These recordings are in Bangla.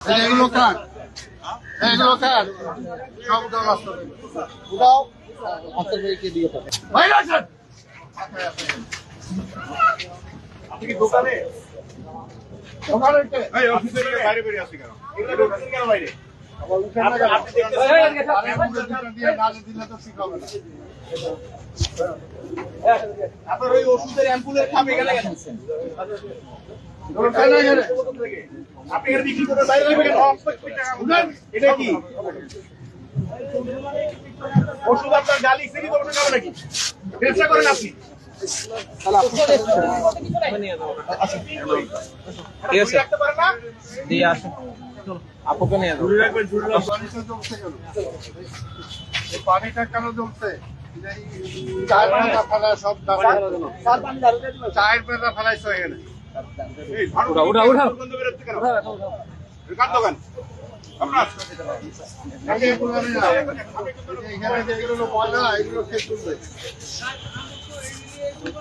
এগুলো কার এগুলো কার সব উঠাও রাস্তা উঠাও হাতের মেয়েকে দিয়ে থাকে বাইরে আসেন। আপনি কি দোকানে দোকানে এই অফিসে বাইরে বেরিয়ে আসি কেন এগুলো দোকানে কেন বাইরে আপনি দিয়ে না দিলে তো ঠিক হবে না। আপনার ওই ওষুধের অ্যাম্পুলের খাপ এখানে গেছেন আপনি এর বিক্রি করে বাইরে যাবেন এটা কি ওষুধ আপনার গালি সিরি দোকানে যাবে নাকি ব্যবসা করেন আপনি পানিটা কেন জ্বলছে চায়ের পেটা ফেলাইছো এখানে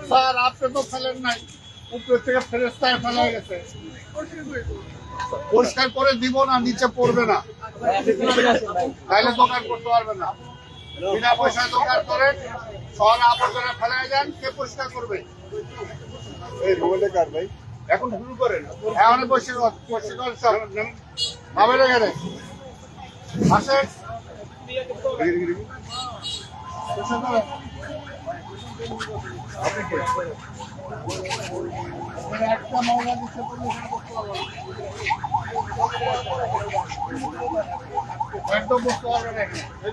স্যার আপনি তো ফেলেন নাই উপর থেকে ফেরেস্তায় ফেলা গেছে পরিষ্কার করে দিব না নিচে পড়বে না তাইলে দোকান করতে পারবে না বিনা পয়সায় দোকান করেন শহরে আবর্জনা ফেলাই যান কে পরিষ্কার করবে ভাই এখন শুরু করেন এখন বসে ভাবে গেলে আসেন একটা মামলা দিচ্ছে একদম বুঝতে পারবে না এই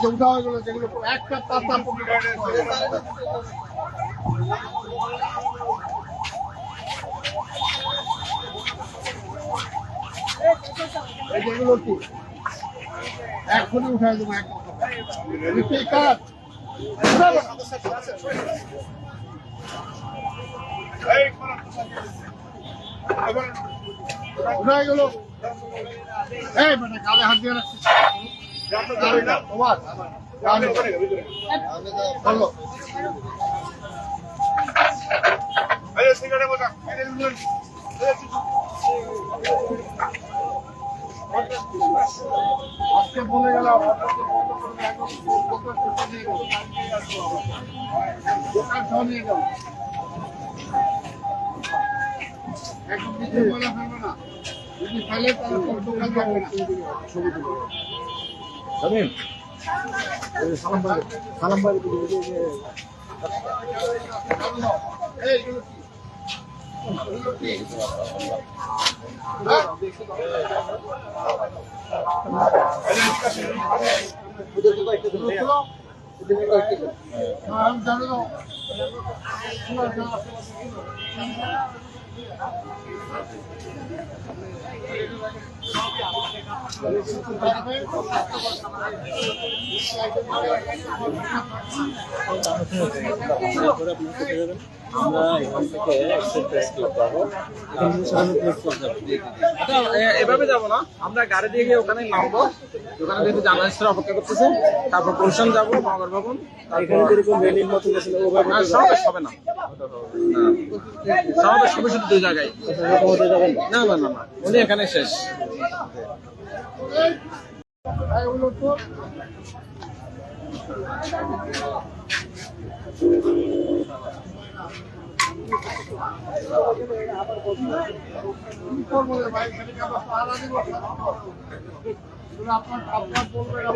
যে উঠা হয়ে গেলো যেগুলো একটা তাস্তা যেগুলো কি এখনই উঠাই দেবো কাজ উঠাই গেল এই মানে কালে হাত দিয়ে রাখছি আজকে বলে গেলাম দোকান সহ নিয়ে গেল একদম কিছু বলে ফেলবে না যদি ফেলে তাহলে দোকান যাবে না ছবি তুলো সালাম ভাই এভাবে যাবো না, আমরা গাড়ি দিয়ে গিয়ে ওখানে নামবো, ওখানে যেহেতু জার্নালিস্টরা অপেক্ষা করতেছে, তারপর গুলশান যাবো, নগর ভবন, সমাবেশ হবে না, সমাবেশ হবে শুধু দুই জায়গায়। না না না না, উনি এখানে শেষ। আপনার বলবেন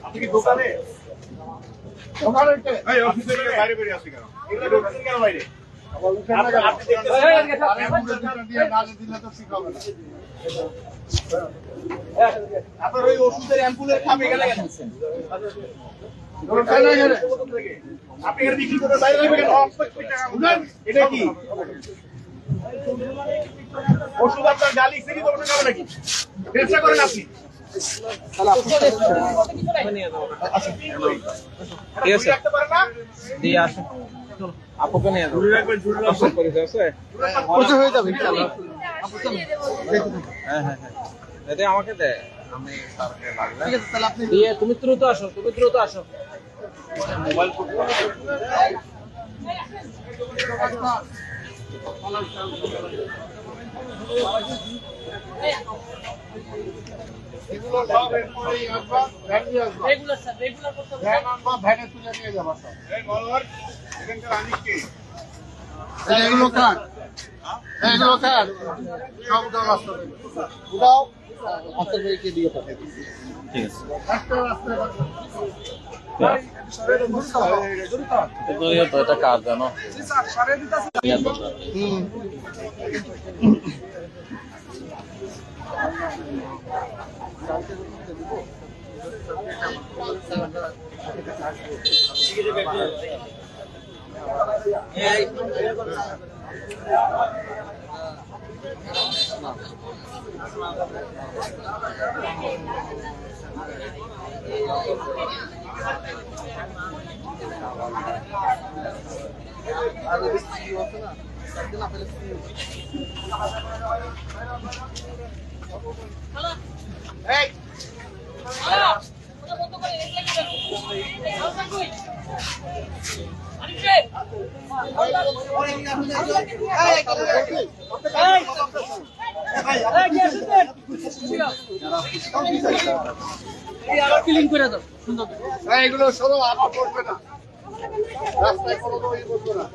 আপনি কি দোকানে দোকানে অফিসে বাইরে বেরিয়ে আসি কেন এগুলো দোকানে কেন বাইরে আপনার ওই ওষুধের অ্যাম্পুলের খাপ এখানে গেছেন আপনি এর বিক্রি করে বাইরে যাবেন এটা কি ওষুধ আপনার গালি সিরি দোকানে যাবে নাকি ব্যবসা করেন আপনি ঠিক আছে দিয়ে আসুন। আপুকে নিয়ে যাবো পরিচয় আছে? হয়ে যাবে হ্যাঁ হ্যাঁ হ্যাঁ এতে আমাকে দে, আমি তারকে লাগবে দিয়ে তুমি দ্রুত আসো, তুমি দ্রুত আসো। মোবাইল এগুলো সব এরপরেই আসবা, ভ্যান দিয়ে আসবা। ভ্যান আনবা, ভ্যানে তুলে নিয়ে যাবা সব। এগুলো কার? এগুলো কার? সব উঠাও রাস্তা থেকে। উঠাও, রাস্তা থেকে দিয়ে পাঠিয়ে দিচ্ছি। ঠিক আছে একটা রাস্তায় তো এটা কাজ জানো এই এগুলো সরো, আবার করবে না রাস্তায় কোনো করবে না।